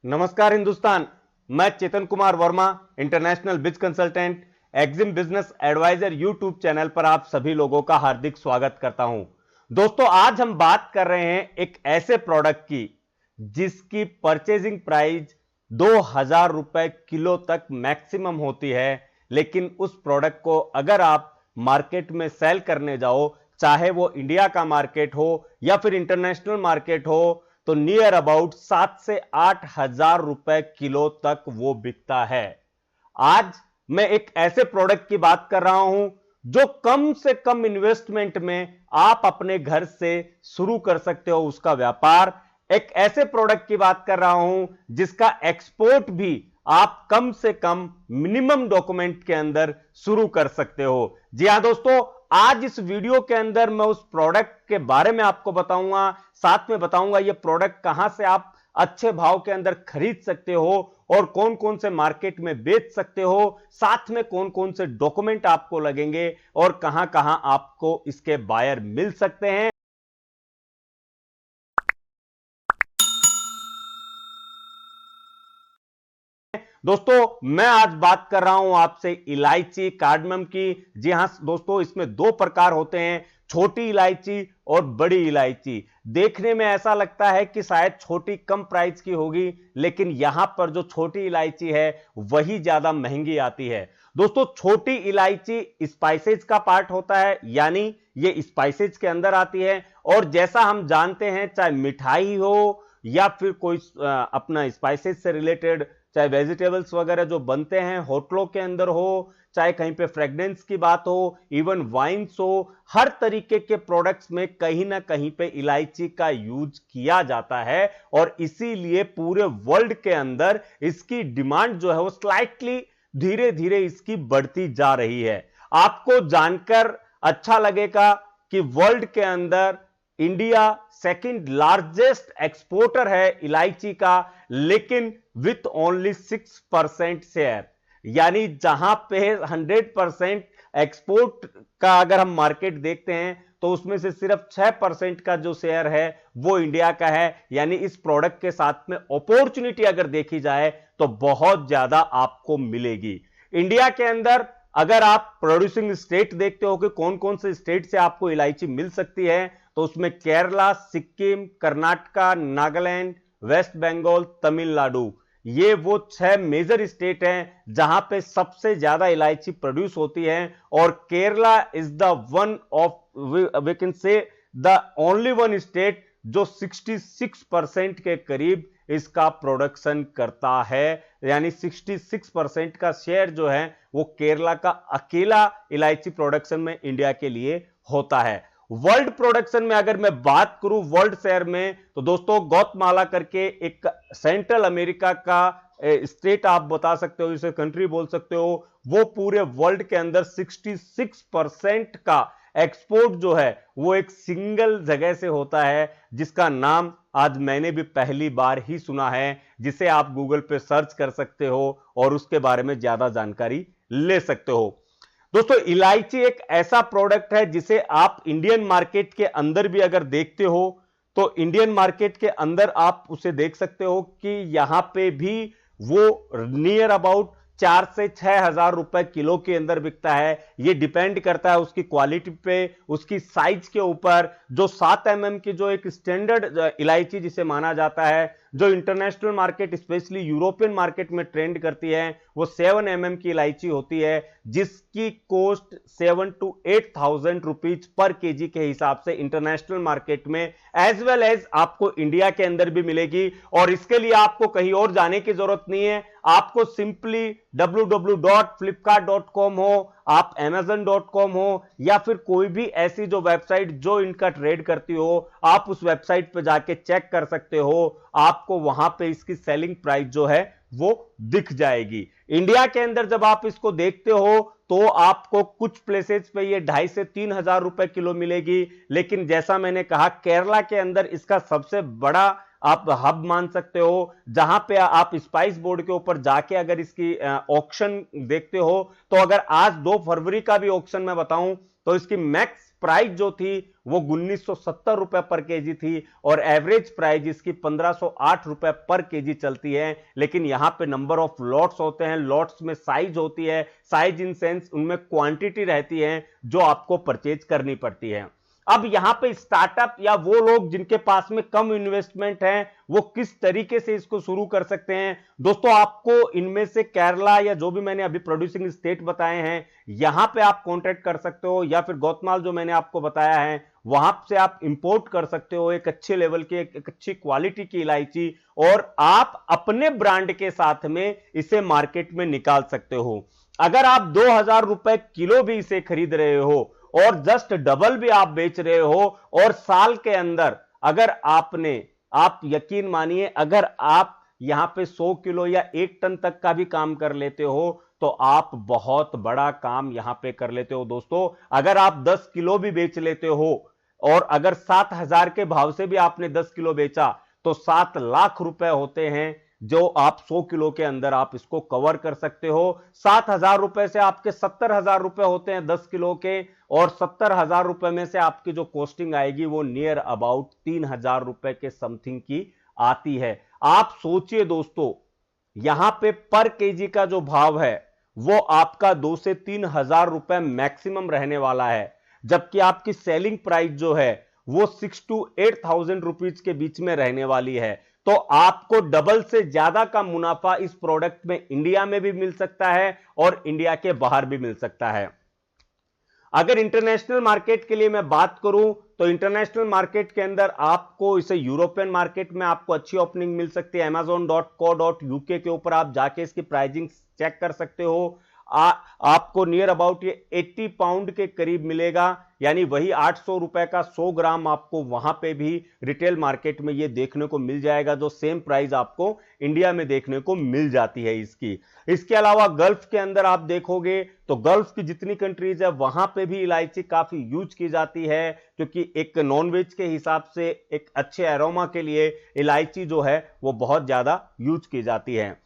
नमस्कार हिंदुस्तान। मैं Chetan Kumar Verma, international biz consultant, exim business advisor YouTube channel पर आप सभी लोगों का हार्दिक स्वागत करता हूं। दोस्तों, आज हम बात कर रहे हैं एक ऐसे प्रोडक्ट की जिसकी परचेजिंग प्राइस 2000 रुपए किलो तक मैक्सिमम होती है, लेकिन उस प्रोडक्ट को अगर आप मार्केट में सेल करने जाओ, चाहे वो इंडिया का मार्केट हो या फिर इंटरनेशनल मार्केट हो, तो नियर अबाउट 7 से 8 हजार रुपए किलो तक वो बिकता है। आज मैं एक ऐसे प्रोडक्ट की बात कर रहा हूं जो कम से कम इन्वेस्टमेंट में आप अपने घर से शुरू कर सकते हो उसका व्यापार। एक ऐसे प्रोडक्ट की बात कर रहा हूं जिसका एक्सपोर्ट भी आप कम से कम मिनिमम डॉक्यूमेंट के अंदर शुरू कर सकते हो। जी हां दोस्तों, आज इस वीडियो के अंदर मैं उस प्रोडक्ट के बारे में आपको बताऊंगा, साथ में बताऊंगा यह प्रोडक्ट कहां से आप अच्छे भाव के अंदर खरीद सकते हो और कौन कौन से मार्केट में बेच सकते हो, साथ में कौन कौन से डॉक्यूमेंट आपको लगेंगे और कहां कहां आपको इसके बायर मिल सकते हैं। दोस्तों, मैं आज बात कर रहा हूं आपसे इलायची कार्डमम की। जी हां दोस्तों, इसमें दो प्रकार होते हैं, छोटी इलायची और बड़ी इलायची। देखने में ऐसा लगता है कि शायद छोटी कम प्राइस की होगी, लेकिन यहां पर जो छोटी इलायची है वही ज्यादा महंगी आती है। दोस्तों, छोटी इलायची स्पाइसेज का पार्ट होता है, यानी ये स्पाइसेज के अंदर आती है। और जैसा हम जानते हैं, चाहे मिठाई हो या फिर कोई अपना स्पाइसेज से रिलेटेड, चाहे वेजिटेबल्स वगैरह जो बनते हैं होटलों के अंदर हो, चाहे कहीं पे फ्रेग्रेंस की बात हो, इवन वाइन्स हो, हर तरीके के प्रोडक्ट्स में कहीं ना कहीं पे इलायची का यूज किया जाता है। और इसीलिए पूरे वर्ल्ड के अंदर इसकी डिमांड जो है वो स्लाइटली धीरे धीरे इसकी बढ़ती जा रही है। आपको जानकर अच्छा लगेगा कि वर्ल्ड के अंदर इंडिया सेकंड लार्जेस्ट एक्सपोर्टर है इलायची का, लेकिन विथ ओनली 6% शेयर। यानी जहां पे 100% एक्सपोर्ट का अगर हम मार्केट देखते हैं तो उसमें से सिर्फ 6% का जो शेयर है वो इंडिया का है। यानी इस प्रोडक्ट के साथ में अपॉर्चुनिटी अगर देखी जाए तो बहुत ज्यादा आपको मिलेगी। इंडिया के अंदर अगर आप प्रोड्यूसिंग स्टेट देखते हो कि कौन कौन से स्टेट से आपको इलायची मिल सकती है, तो उसमें केरला, सिक्किम, कर्नाटका, नागालैंड, वेस्ट बंगाल, तमिलनाडु, ये वो 6 मेजर स्टेट हैं जहां पे सबसे ज्यादा इलायची प्रोड्यूस होती है। और Kerala is the one of, we can say the only one state जो 66% के करीब इसका प्रोडक्शन करता है। यानी 66% का शेयर जो है वो केरला का अकेला इलायची प्रोडक्शन में इंडिया के लिए होता है। वर्ल्ड प्रोडक्शन में अगर मैं बात करूं वर्ल्ड शेयर में, तो दोस्तों गौतमाला करके एक सेंट्रल अमेरिका का स्टेट आप बता सकते हो, इसे कंट्री बोल सकते हो, वो पूरे वर्ल्ड के अंदर 66% का एक्सपोर्ट जो है वो एक सिंगल जगह से होता है, जिसका नाम आज मैंने भी पहली बार ही सुना है, जिसे आप गूगल पे सर्च कर सकते हो और उसके बारे में ज्यादा जानकारी ले सकते हो। दोस्तों, इलायची एक ऐसा प्रोडक्ट है जिसे आप इंडियन मार्केट के अंदर भी अगर देखते हो तो इंडियन मार्केट के अंदर आप उसे देख सकते हो कि यहां पे भी वो नियर अबाउट 4 से 6 हजार रुपए किलो के अंदर बिकता है। ये डिपेंड करता है उसकी क्वालिटी पे, उसकी साइज के ऊपर। जो 7 mm की जो एक स्टैंडर्ड इलायची जिसे माना जाता है, जो international market specially European market में ट्रेंड करती है, वो 7 mm की इलायची होती है, जिसकी cost 7 to 8 thousand rupees per KG के हिसाब से इंटरनेशनल मार्केट में एज वेल एज आपको इंडिया के अंदर भी मिलेगी। और इसके लिए आपको कहीं और जाने की जरूरत नहीं है, आपको सिंपली www.flipkart.com हो, आप amazon.com हो, या फिर कोई भी ऐसी जो वेबसाइट जो इनका ट्रेड करती हो, आप उस वेबसाइट पर जाके चेक कर सकते हो। आपको वहां पे इसकी सेलिंग प्राइस जो है वो दिख जाएगी। इंडिया के अंदर जब आप इसको देखते हो तो आपको कुछ प्लेसेस पे ये 2.5 से 3 हजार रुपए किलो मिलेगी, लेकिन जैसा मैंने कहा केरला के अंदर इसका सबसे बड़ा आप हब मान सकते हो, जहां पे आप स्पाइस बोर्ड के ऊपर जाके अगर इसकी ऑक्शन देखते हो, तो अगर आज 2 फरवरी का भी ऑक्शन मैं बताऊं तो इसकी मैक्स प्राइस जो थी वो 1970 रुपए पर केजी थी और एवरेज प्राइस इसकी 1508 रुपए पर केजी चलती है। लेकिन यहां पे नंबर ऑफ लॉट्स होते हैं, लॉट्स में साइज होती है, साइज इन सेंस उनमें क्वांटिटी रहती है जो आपको परचेज करनी पड़ती है। अब यहां पे स्टार्टअप या वो लोग जिनके पास में कम इन्वेस्टमेंट है वो किस तरीके से इसको शुरू कर सकते हैं। दोस्तों आपको इनमें से केरला या जो भी मैंने अभी प्रोड्यूसिंग स्टेट बताए हैं यहां पे आप कॉन्टेक्ट कर सकते हो, या फिर गौतमाल जो मैंने आपको बताया है वहां से आप इंपोर्ट कर सकते हो एक अच्छे लेवल की, एक अच्छी क्वालिटी की इलायची, और आप अपने ब्रांड के साथ में इसे मार्केट में निकाल सकते हो। अगर आप 2000 रुपए किलो भी इसे खरीद रहे हो और जस्ट डबल भी आप बेच रहे हो, और साल के अंदर अगर आप यकीन मानिए अगर आप यहां पे 100 किलो या 1 टन तक का भी काम कर लेते हो तो आप बहुत बड़ा काम यहां पे कर लेते हो। दोस्तों अगर आप 10 किलो भी बेच लेते हो और अगर 7,000 के भाव से भी आपने 10 किलो बेचा तो 7 लाख रुपए होते हैं जो आप 100 किलो के अंदर आप इसको कवर कर सकते हो। 7,000 रुपए से आपके 70,000 रुपए होते हैं 10 किलो के, और 70,000 रुपए में से आपकी जो कॉस्टिंग आएगी वो नियर अबाउट 3,000 रुपए के समथिंग की आती है। आप सोचिए दोस्तों यहां पे पर केजी का जो भाव है वो आपका 2 से 3,000 रुपए मैक्सिमम रहने वाला है, जबकि आपकी सेलिंग प्राइस जो है वो 6 to 8,000 रुपीज के बीच में रहने वाली है। तो आपको डबल से ज्यादा का मुनाफा इस प्रोडक्ट में इंडिया में भी मिल सकता है और इंडिया के बाहर भी मिल सकता है। अगर इंटरनेशनल मार्केट के लिए मैं बात करूं तो इंटरनेशनल मार्केट के अंदर आपको इसे यूरोपियन मार्केट में आपको अच्छी ओपनिंग मिल सकती है। amazon.co.uk के ऊपर आप जाके इसकी प्राइसिंग चेक कर सकते हो। आपको नियर अबाउट ये 80 पाउंड के करीब मिलेगा, यानी वही 800 रुपए का 100 ग्राम आपको वहां पे भी रिटेल मार्केट में ये देखने को मिल जाएगा, जो सेम प्राइस आपको इंडिया में देखने को मिल जाती है इसकी। इसके अलावा गल्फ के अंदर आप देखोगे तो गल्फ की जितनी कंट्रीज है वहां पे भी इलायची काफी यूज की जाती है, क्योंकि एक नॉनवेज के हिसाब से एक अच्छे एरोमा के लिए इलायची जो है वो बहुत ज्यादा यूज की जाती है।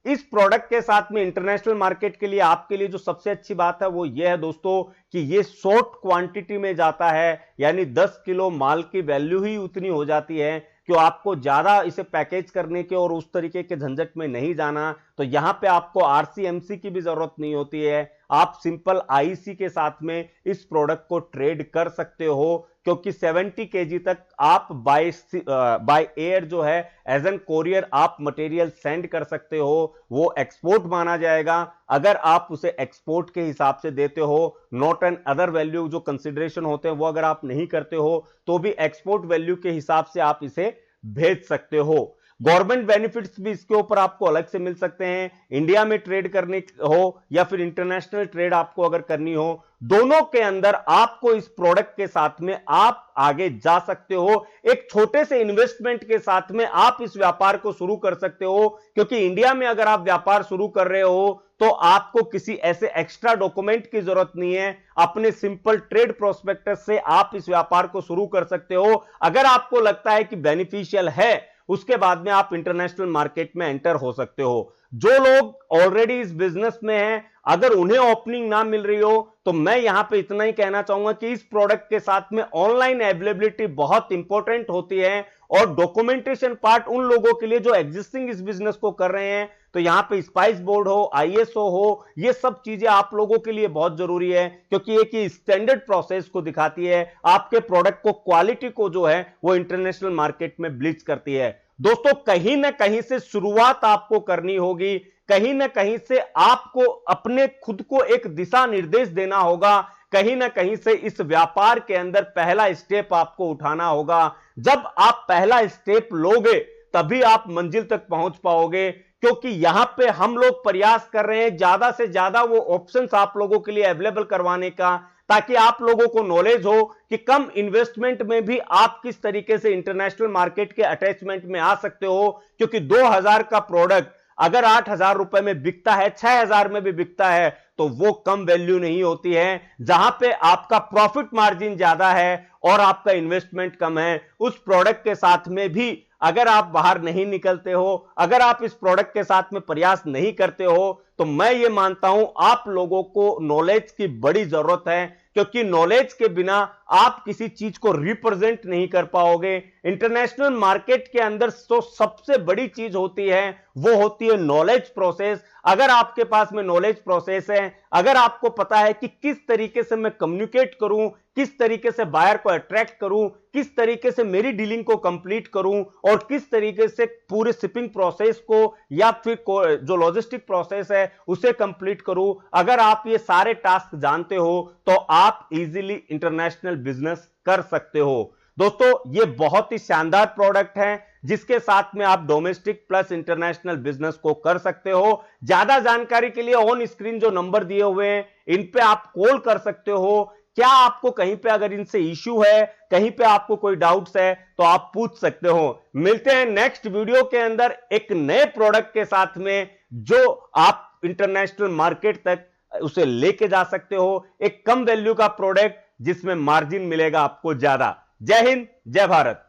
इस प्रोडक्ट के साथ में इंटरनेशनल मार्केट के लिए आपके लिए जो सबसे अच्छी बात है वो ये है दोस्तों कि ये शॉर्ट क्वांटिटी में जाता है, यानी 10 किलो माल की वैल्यू ही उतनी हो जाती है कि आपको ज्यादा इसे पैकेज करने के और उस तरीके के झंझट में नहीं जाना। तो यहां पे आपको आरसीएमसी की भी जरूरत नहीं होती है, आप सिंपल आईसी के साथ में इस प्रोडक्ट को ट्रेड कर सकते हो, क्योंकि 70 केजी तक आप बाय एयर जो है एज एन कोरियर आप मटेरियल सेंड कर सकते हो, वो एक्सपोर्ट माना जाएगा। अगर आप उसे एक्सपोर्ट के हिसाब से देते हो, नॉट एन अदर वैल्यू जो कंसिडरेशन होते हैं वो अगर आप नहीं करते हो तो भी एक्सपोर्ट वैल्यू के हिसाब से आप इसे भेज सकते हो। गवर्नमेंट बेनिफिट्स भी इसके ऊपर आपको अलग से मिल सकते हैं। इंडिया में ट्रेड करनी हो या फिर इंटरनेशनल ट्रेड आपको अगर करनी हो, दोनों के अंदर आपको इस प्रोडक्ट के साथ में आप आगे जा सकते हो। एक छोटे से इन्वेस्टमेंट के साथ में आप इस व्यापार को शुरू कर सकते हो, क्योंकि इंडिया में अगर आप व्यापार शुरू कर रहे हो तो आपको किसी ऐसे एक्स्ट्रा डॉक्यूमेंट की जरूरत नहीं है। अपने सिंपल ट्रेड प्रोस्पेक्टस से आप इस व्यापार को शुरू कर सकते हो। अगर आपको लगता है कि बेनिफिशियल है उसके बाद में आप इंटरनेशनल मार्केट में एंटर हो सकते हो। जो लोग ऑलरेडी इस बिजनेस में हैं, अगर उन्हें ओपनिंग ना मिल रही हो तो मैं यहां पे इतना ही कहना चाहूंगा कि इस प्रोडक्ट के साथ में ऑनलाइन अवेलेबिलिटी बहुत इंपॉर्टेंट होती है, और डॉक्यूमेंटेशन पार्ट उन लोगों के लिए जो एग्जिस्टिंग इस बिजनेस को कर रहे हैं। तो यहां पे स्पाइस बोर्ड हो, आईएसओ हो, ये सब चीजें आप लोगों के लिए बहुत जरूरी है, क्योंकि एक ये स्टैंडर्ड प्रोसेस को दिखाती है, आपके प्रोडक्ट को क्वालिटी को जो है वो इंटरनेशनल मार्केट में ब्लीच करती है। दोस्तों कहीं ना कहीं से शुरुआत आपको करनी होगी, कहीं ना कहीं से आपको अपने खुद को एक दिशा निर्देश देना होगा, कहीं ना कहीं से इस व्यापार के अंदर पहला स्टेप आपको उठाना होगा। जब आप पहला स्टेप लोगे तभी आप मंजिल तक पहुंच पाओगे, क्योंकि यहां पे हम लोग प्रयास कर रहे हैं ज्यादा से ज्यादा वो ऑप्शंस आप लोगों के लिए अवेलेबल करवाने का, ताकि आप लोगों को नॉलेज हो कि कम इन्वेस्टमेंट में भी आप किस तरीके से इंटरनेशनल मार्केट के अटैचमेंट में आ सकते हो। क्योंकि 2000 का प्रोडक्ट अगर 8,000 रुपए में बिकता है, 6,000 में भी बिकता है, तो वो कम वैल्यू नहीं होती है। जहां पे आपका प्रॉफिट मार्जिन ज्यादा है और आपका इन्वेस्टमेंट कम है, उस प्रोडक्ट के साथ में भी अगर आप बाहर नहीं निकलते हो, अगर आप इस प्रोडक्ट के साथ में प्रयास नहीं करते हो, तो मैं ये मानता हूं आप लोगों को नॉलेज की बड़ी जरूरत है, क्योंकि नॉलेज के बिना आप किसी चीज को रिप्रेजेंट नहीं कर पाओगे। इंटरनेशनल मार्केट के अंदर तो सबसे बड़ी चीज होती है, वो होती है नॉलेज प्रोसेस। अगर आपके पास में नॉलेज प्रोसेस है, अगर आपको पता है कि किस तरीके से मैं कम्युनिकेट करूं, किस तरीके से बायर को अट्रैक्ट करूं, किस तरीके से मेरी डीलिंग को कंप्लीट करूं, और किस तरीके से पूरे शिपिंग प्रोसेस को या फिर जो लॉजिस्टिक प्रोसेस है उसे कंप्लीट करूं, अगर आप ये सारे टास्क जानते हो तो आप इजीली इंटरनेशनल बिजनेस कर सकते हो। दोस्तों, ये बहुत ही शानदार प्रोडक्ट है जिसके साथ में आप डोमेस्टिक प्लस इंटरनेशनल बिजनेस को कर सकते हो। ज्यादा जानकारी के लिए ऑन स्क्रीन जो नंबर दिए हुए हैं इन पे आप कॉल कर सकते हो। क्या आपको कहीं पे अगर इनसे इश्यू है, कहीं पे आपको कोई डाउट्स है, तो आप पूछ सकते हो। मिलते हैं नेक्स्ट वीडियो के अंदर एक नए प्रोडक्ट के साथ में, जो आप इंटरनेशनल मार्केट तक उसे लेके जा सकते हो। एक कम वैल्यू का प्रोडक्ट जिसमें मार्जिन मिलेगा आपको ज्यादा। जय हिंद, जय भारत।